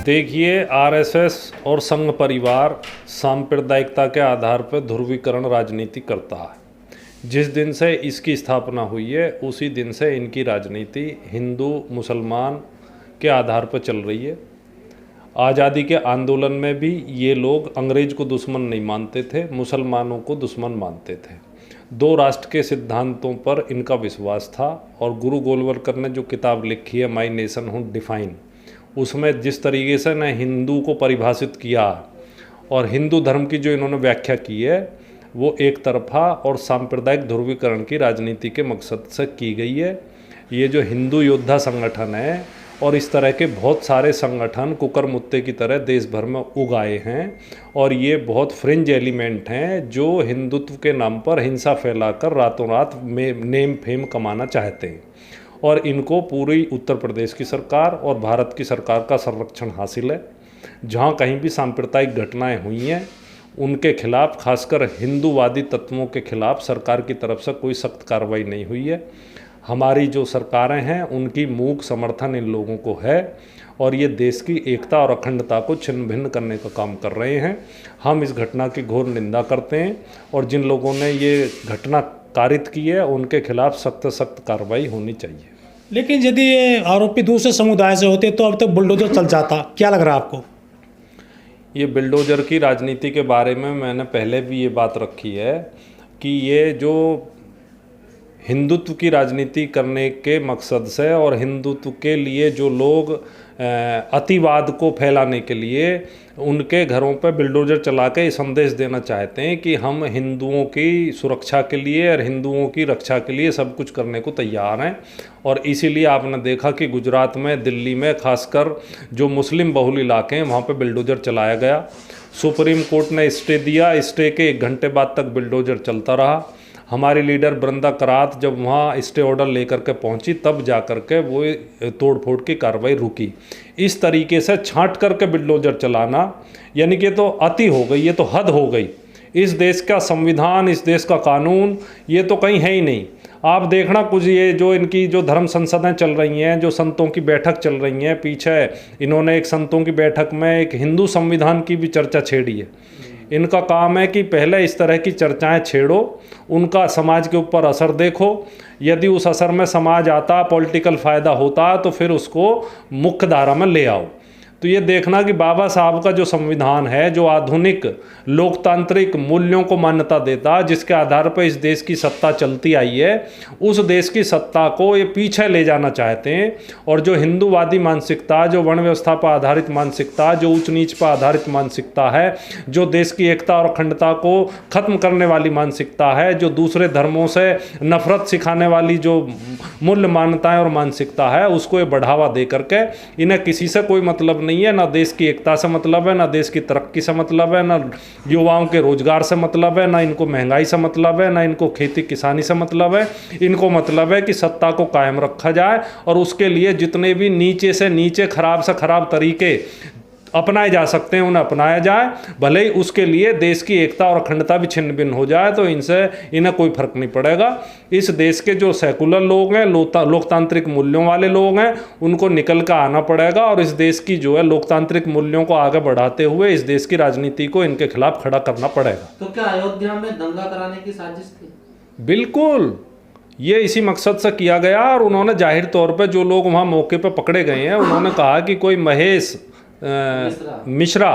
देखिए, आरएसएस और संघ परिवार सांप्रदायिकता के आधार पर ध्रुवीकरण राजनीति करता है। जिस दिन से इसकी स्थापना हुई है उसी दिन से इनकी राजनीति हिंदू मुसलमान के आधार पर चल रही है। आज़ादी के आंदोलन में भी ये लोग अंग्रेज को दुश्मन नहीं मानते थे, मुसलमानों को दुश्मन मानते थे। दो राष्ट्र के सिद्धांतों पर इनका विश्वास था और गुरु गोलवलकर ने जो किताब लिखी है माई नेशन हूँ डिफाइन, उसमें जिस तरीके से ने हिंदू को परिभाषित किया और हिंदू धर्म की जो इन्होंने व्याख्या की है वो एक तरफा और सांप्रदायिक ध्रुवीकरण की राजनीति के मकसद से की गई है। ये जो हिंदू योद्धा संगठन है और इस तरह के बहुत सारे संगठन कुकर मुत्ते की तरह देश भर में उगाए हैं और ये बहुत फ्रिंज एलिमेंट हैं जो हिंदुत्व के नाम पर हिंसा फैलाकर रातों रात में नेम फेम कमाना चाहते हैं। और इनको पूरी उत्तर प्रदेश की सरकार और भारत की सरकार का संरक्षण हासिल है। जहाँ कहीं भी सांप्रदायिक घटनाएं हुई हैं उनके खिलाफ, खासकर हिंदूवादी तत्वों के खिलाफ सरकार की तरफ से कोई सख्त कार्रवाई नहीं हुई है। हमारी जो सरकारें हैं उनकी मूक समर्थन इन लोगों को है और ये देश की एकता और अखंडता को छिन्न भिन्न करने का काम कर रहे हैं। हम इस घटना की घोर निंदा करते हैं और जिन लोगों ने ये घटना कारित की है उनके खिलाफ सख्त सख्त कार्रवाई होनी चाहिए। लेकिन यदि ये आरोपी दूसरे समुदाय से होते तो अब तक बुलडोजर चल जाता, क्या लग रहा है आपको? ये बुलडोजर की राजनीति के बारे में मैंने पहले भी ये बात रखी है कि ये जो हिंदुत्व की राजनीति करने के मकसद से और हिंदुत्व के लिए जो लोग अतिवाद को फैलाने के लिए उनके घरों पर बिल्डोजर चला के ये संदेश देना चाहते हैं कि हम हिंदुओं की सुरक्षा के लिए और हिंदुओं की रक्षा के लिए सब कुछ करने को तैयार हैं। और इसीलिए आपने देखा कि गुजरात में, दिल्ली में, खासकर जो मुस्लिम बहुल इलाके हैं वहाँ पे बिल्डोजर चलाया गया। सुप्रीम कोर्ट ने स्टे दिया, स्टे के 1 घंटे बाद तक बिल्डोजर चलता रहा। हमारी लीडर बृंदा करात जब वहाँ स्टे ऑर्डर लेकर के पहुँची तब जा कर के वो तोड़फोड़ की कार्रवाई रुकी। इस तरीके से छांट करके बिल्डोजर चलाना यानी कि तो अति हो गई, ये तो हद हो गई। इस देश का संविधान, इस देश का कानून ये तो कहीं है ही नहीं। आप देखना कुछ ये जो इनकी जो धर्म संसदें चल रही हैं, जो संतों की बैठक चल रही हैं, पीछे इन्होंने एक संतों की बैठक में एक हिंदू संविधान की भी चर्चा छेड़ी है। इनका काम है कि पहले इस तरह की चर्चाएं छेड़ो, उनका समाज के ऊपर असर देखो। यदि उस असर में समाज आता, पॉलिटिकल फ़ायदा होता तो फिर उसको मुख्य धारा में ले आओ। तो ये देखना कि बाबा साहब का जो संविधान है, जो आधुनिक लोकतांत्रिक मूल्यों को मान्यता देता, जिसके आधार पर इस देश की सत्ता चलती आई है, उस देश की सत्ता को ये पीछे ले जाना चाहते हैं। और जो हिंदूवादी मानसिकता, जो वर्ण व्यवस्था पर आधारित मानसिकता, जो ऊंच नीच पर आधारित मानसिकता है, जो देश की एकता और अखंडता को ख़त्म करने वाली मानसिकता है, जो दूसरे धर्मों से नफरत सिखाने वाली जो मूल्य मान्यताएँ और मानसिकता है, उसको ये बढ़ावा दे करके इन्हें किसी से कोई मतलब नहीं है। ना देश की एकता से मतलब है, ना देश की तरक्की से मतलब है, ना युवाओं के रोजगार से मतलब है, ना इनको महंगाई से मतलब है, ना इनको खेती किसानी से मतलब है। इनको मतलब है कि सत्ता को कायम रखा जाए और उसके लिए जितने भी नीचे से नीचे खराब से खराब तरीके अपनाए जा सकते हैं उन्हें अपनाया जाए। भले ही उसके लिए देश की एकता और अखंडता भी छिन्न भिन्न हो जाए तो इन्हें कोई फर्क नहीं पड़ेगा। इस देश के जो सेकुलर लोग हैं, लोकतांत्रिक मूल्यों वाले लोग हैं, उनको निकल कर आना पड़ेगा और इस देश की जो है लोकतांत्रिक मूल्यों को आगे बढ़ाते हुए इस देश की राजनीति को इनके खिलाफ खड़ा करना पड़ेगा। तो क्या अयोध्या में दंगा कराने की साजिश थी? बिल्कुल, ये इसी मकसद से किया गया। और उन्होंने जाहिर तौर पर जो लोग वहाँ मौके पर पकड़े गए हैं उन्होंने कहा कि कोई महेश मिश्रा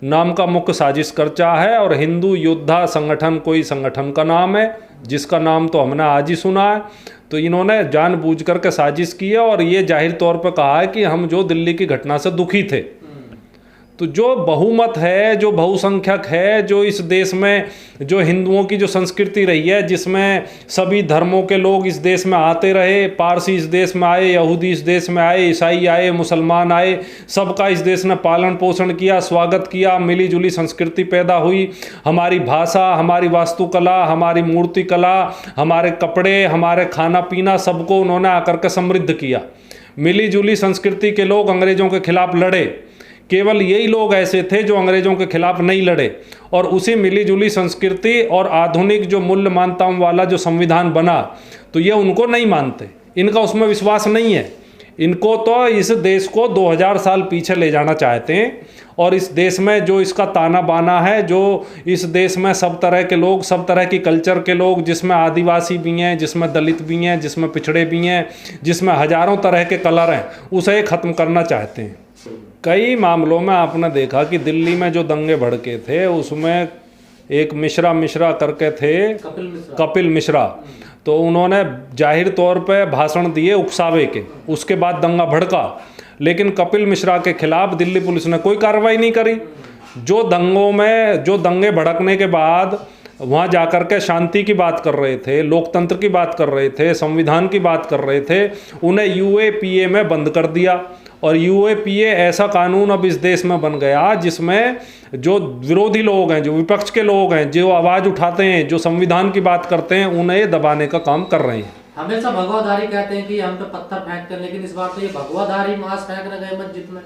नाम का मुख्य साजिशकर्ता है और हिंदू योद्धा संगठन कोई संगठन का नाम है जिसका नाम तो हमने आज ही सुना है। तो इन्होंने जानबूझ करके साजिश की है और ये जाहिर तौर पर कहा है कि हम जो दिल्ली की घटना से दुखी थे। तो जो बहुमत है, जो बहुसंख्यक है, जो इस देश में जो हिंदुओं की जो संस्कृति रही है, जिसमें सभी धर्मों के लोग इस देश में आते रहे, पारसी इस देश में आए, यहूदी इस देश में आए, ईसाई आए, मुसलमान आए, सबका इस देश ने पालन पोषण किया, स्वागत किया, मिली जुली संस्कृति पैदा हुई। हमारी भाषा, हमारी वास्तुकला, हमारी मूर्ति कला, हमारे कपड़े, हमारे खाना पीना, सबको उन्होंने आकर के समृद्ध किया। मिली जुली संस्कृति के लोग अंग्रेजों के खिलाफ लड़े। केवल यही लोग ऐसे थे जो अंग्रेजों के खिलाफ नहीं लड़े और उसी मिली जुली संस्कृति और आधुनिक जो मूल्य मान्यताओं वाला जो संविधान बना तो ये उनको नहीं मानते, इनका उसमें विश्वास नहीं है। इनको तो इस देश को 2000 साल पीछे ले जाना चाहते हैं, और इस देश में जो इसका ताना बाना है, जो इस देश में सब तरह के लोग, सब तरह की कल्चर के लोग, जिसमें आदिवासी भी हैं, जिसमें दलित भी हैं, जिसमें पिछड़े भी हैं, जिसमें हजारों तरह के कलर हैं, उसे ख़त्म करना चाहते हैं। कई मामलों में आपने देखा कि दिल्ली में जो दंगे भड़के थे उसमें एक मिश्रा करके थे, कपिल मिश्रा, तो उन्होंने जाहिर तौर पे भाषण दिए उकसावे के, उसके बाद दंगा भड़का, लेकिन कपिल मिश्रा के खिलाफ दिल्ली पुलिस ने कोई कार्रवाई नहीं करी। जो दंगे भड़कने के बाद वहाँ जाकर के शांति की बात कर रहे थे, लोकतंत्र की बात कर रहे थे, संविधान की बात कर रहे थे, उन्हें यूएपीए में बंद कर दिया। और यूएपीए ऐसा कानून अब इस देश में बन गया जिसमें जो विरोधी लोग हैं, जो विपक्ष के लोग हैं, जो आवाज़ उठाते हैं, जो संविधान की बात करते हैं, उन्हें दबाने का काम कर रहे हैं। हमेशा भगवाधारी कहते हैं कि हम पे पत्थर फेंकते हैं, लेकिन इस बार तो ये भगवाधारी मांस फेंकने गए मस्जिद में,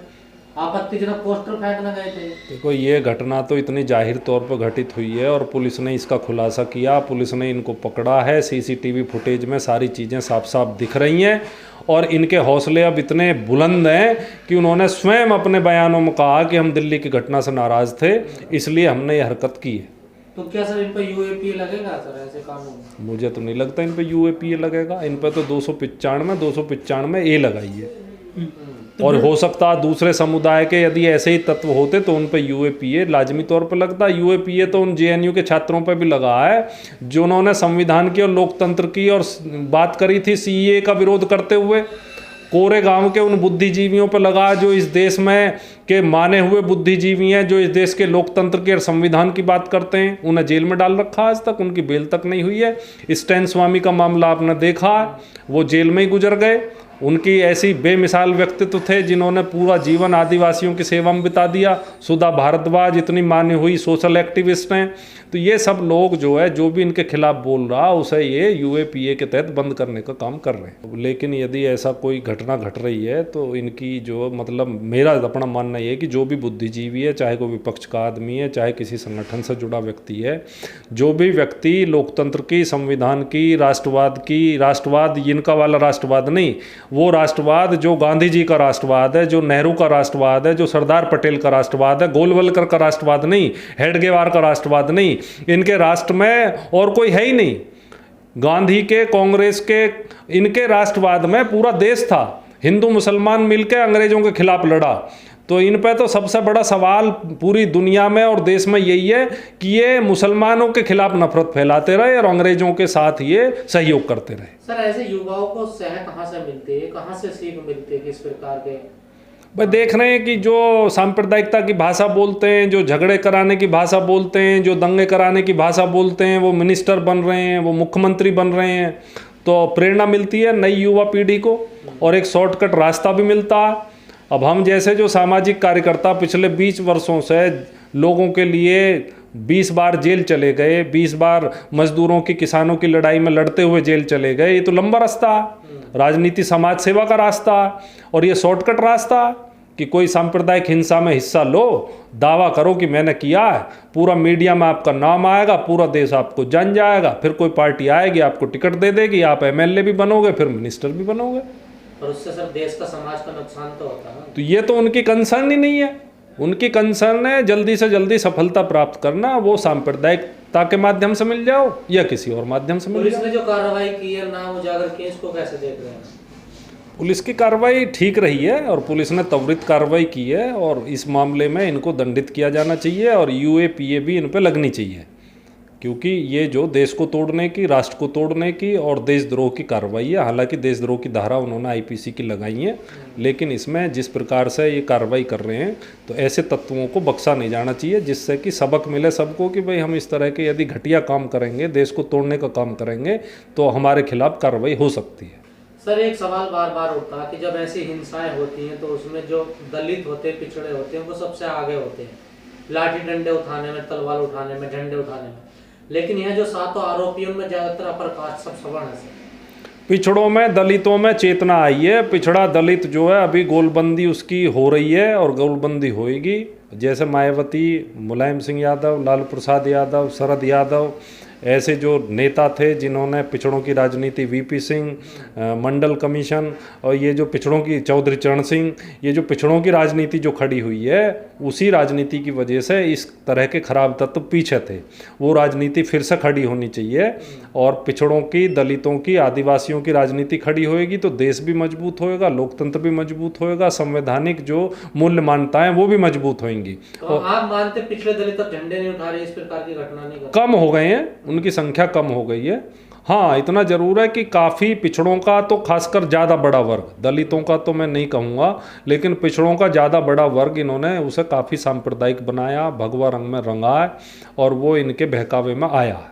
आपत्तिजनक पोस्टर फेंकने गए थे। देखो, ये घटना तो इतनी जाहिर तौर पर घटित हुई है और पुलिस ने इसका खुलासा किया, पुलिस ने इनको पकड़ा है, सीसीटीवी फुटेज में सारी चीज़ें साफ साफ दिख रही हैं, और इनके हौसले अब इतने बुलंद हैं कि उन्होंने स्वयं अपने बयानों में कहा कि हम दिल्ली की घटना से नाराज़ थे, इसलिए हमने ये हरकत की है। तो क्या सर इन पर यूएपीए लगेगा सर ऐसे कानून? मुझे तो नहीं लगता इन पे यूएपीए लगेगा। इन पे तो 295 ए लगाई है, और हो सकता है दूसरे समुदाय के यदि ऐसे ही तत्व होते तो उन पे यूएपीए लाजमी तौर पे लगता। यूएपीए तो उन जेएनयू के छात्रों पे भी लगा है जिन्होंने संविधान की और लोकतंत्र की और बात करी थी सीएए का विरोध करते हुए। कोरे गांव के उन बुद्धिजीवियों पर लगा जो इस देश में के माने हुए बुद्धिजीवी हैं, जो इस देश के लोकतंत्र के और संविधान की बात करते हैं, उन्हें जेल में डाल रखा। आज तक उनकी बेल तक नहीं हुई है। स्टैन स्वामी का मामला आपने देखा, वो जेल में ही गुजर गए। उनकी ऐसी बेमिसाल व्यक्तित्व थे जिन्होंने पूरा जीवन आदिवासियों की सेवा में बिता दिया। सुधा भारद्वाज इतनी मानी हुई सोशल एक्टिविस्ट हैं। तो ये सब लोग जो है, जो भी इनके खिलाफ बोल रहा, उसे ये यूएपीए के तहत बंद करने का काम कर रहे हैं। लेकिन यदि ऐसा कोई घटना घट रही है तो इनकी जो मतलब मेरा अपना मानना ये है कि जो भी बुद्धिजीवी है, चाहे कोई विपक्ष का आदमी है, चाहे किसी संगठन से जुड़ा व्यक्ति है, जो भी व्यक्ति लोकतंत्र की, संविधान की, राष्ट्रवाद इनका वाला राष्ट्रवाद नहीं, वो राष्ट्रवाद जो गांधी जी का राष्ट्रवाद है, जो नेहरू का राष्ट्रवाद है, जो सरदार पटेल का राष्ट्रवाद है, गोलवलकर का राष्ट्रवाद नहीं, हेडगेवार का राष्ट्रवाद नहीं, इनके राष्ट्र में और कोई है ही नहीं। गांधी के, कांग्रेस के, इनके राष्ट्रवाद में पूरा देश था। हिंदू मुसलमान मिलकर अंग्रेजों के खिलाफ लड़ा। तो इन पे तो सबसे बड़ा सवाल पूरी दुनिया में और देश में यही है कि ये मुसलमानों के खिलाफ नफरत फैलाते रहे और अंग्रेजों के साथ ये सहयोग करते रहे। सर ऐसे युवाओं को सह कहाँ से मिलती है, कहाँ से सीख मिलती है किस प्रकार के? भाई देख रहे हैं कि जो सांप्रदायिकता की भाषा बोलते हैं, जो झगड़े कराने की भाषा बोलते हैं, जो दंगे कराने की भाषा बोलते हैं, वो मिनिस्टर बन रहे हैं, वो मुख्यमंत्री बन रहे हैं। तो प्रेरणा मिलती है नई युवा पीढ़ी को और एक शॉर्टकट रास्ता भी मिलता है। अब हम जैसे जो सामाजिक कार्यकर्ता पिछले 20 वर्षों से लोगों के लिए 20 बार जेल चले गए, 20 बार मजदूरों की, किसानों की लड़ाई में लड़ते हुए जेल चले गए, ये तो लंबा रास्ता है। राजनीति समाज सेवा का रास्ता है और ये शॉर्टकट रास्ता है कि कोई सांप्रदायिक हिंसा में हिस्सा लो, दावा करो कि मैंने किया है, पूरा मीडिया में आपका नाम आएगा, पूरा देश आपको जान जाएगा, फिर कोई पार्टी आएगी आपको टिकट दे देगी, आप एमएलए भी बनोगे, फिर मिनिस्टर भी बनोगे। और उससे सर देश का, समाज का नुकसान तो होता है। तो ये तो उनकी कंसर्न ही नहीं है। उनकी कंसर्न है जल्दी से जल्दी सफलता प्राप्त करना, वो सांप्रदायिकता के माध्यम से मिल जाओ या किसी और माध्यम से मिल जाओ। पुलिस ने जो कार्रवाई की है नाम उजागर की, इसको कैसे देख रहे हैं? पुलिस की कार्रवाई ठीक रही है और पुलिस ने त्वरित कार्रवाई की है और इस मामले में इनको दंडित किया जाना चाहिए और यूएपीए भी इन पर लगनी चाहिए, क्योंकि ये जो देश को तोड़ने की, राष्ट्र को तोड़ने की और देशद्रोह की कार्रवाई है। हालांकि देशद्रोह की धारा उन्होंने आईपीसी की लगाई है, लेकिन इसमें जिस प्रकार से ये कार्रवाई कर रहे हैं तो ऐसे तत्वों को बख्शा नहीं जाना चाहिए, जिससे कि सबक मिले सबको कि भाई हम इस तरह के यदि घटिया काम करेंगे, देश को तोड़ने का काम करेंगे तो हमारे खिलाफ कार्रवाई हो सकती है। सर एक सवाल बार बार उठता है कि जब ऐसी हिंसाएं होती हैं तो उसमें जो दलित होते हैं, पिछड़े होते हैं, वो सबसे आगे होते हैं लाठी डंडे उठाने में, तलवार उठाने में, झंडे उठाने में। लेकिन यह जो 7 आरोपियों में ज्यादातर अपर कास्ट सब सवर्ण है। पिछड़ों में, दलितों में चेतना आई है। पिछड़ा दलित जो है अभी गोलबंदी उसकी हो रही है और गोलबंदी होएगी। जैसे मायावती, मुलायम सिंह यादव, लालू प्रसाद यादव, शरद यादव, ऐसे जो नेता थे जिन्होंने पिछड़ों की राजनीति, वीपी सिंह, मंडल कमीशन, और ये जो पिछड़ों की चौधरी चरण सिंह, ये जो पिछड़ों की राजनीति जो खड़ी हुई है, उसी राजनीति की वजह से इस तरह के खराब तत्व पीछे थे। वो राजनीति फिर से खड़ी होनी चाहिए, और पिछड़ों की, दलितों की, आदिवासियों की राजनीति खड़ी होएगी तो देश भी मजबूत होएगा, लोकतंत्र भी मजबूत होएगा, संवैधानिक जो मूल्य मान्यताएं वो भी मजबूत होंगी। तो आप मानते पिछड़े दलित अब झंडे नहीं उठा रहे, इस प्रकार की घटना नहीं कर कम हो गए हैं, उनकी संख्या कम हो गई है। हाँ, इतना जरूर है कि काफ़ी पिछड़ों का तो खासकर ज़्यादा बड़ा वर्ग, दलितों का तो मैं नहीं कहूँगा, लेकिन पिछड़ों का ज़्यादा बड़ा वर्ग इन्होंने उसे काफ़ी सांप्रदायिक बनाया, भगवा रंग में रंगा है, और वो इनके बहकावे में आया है।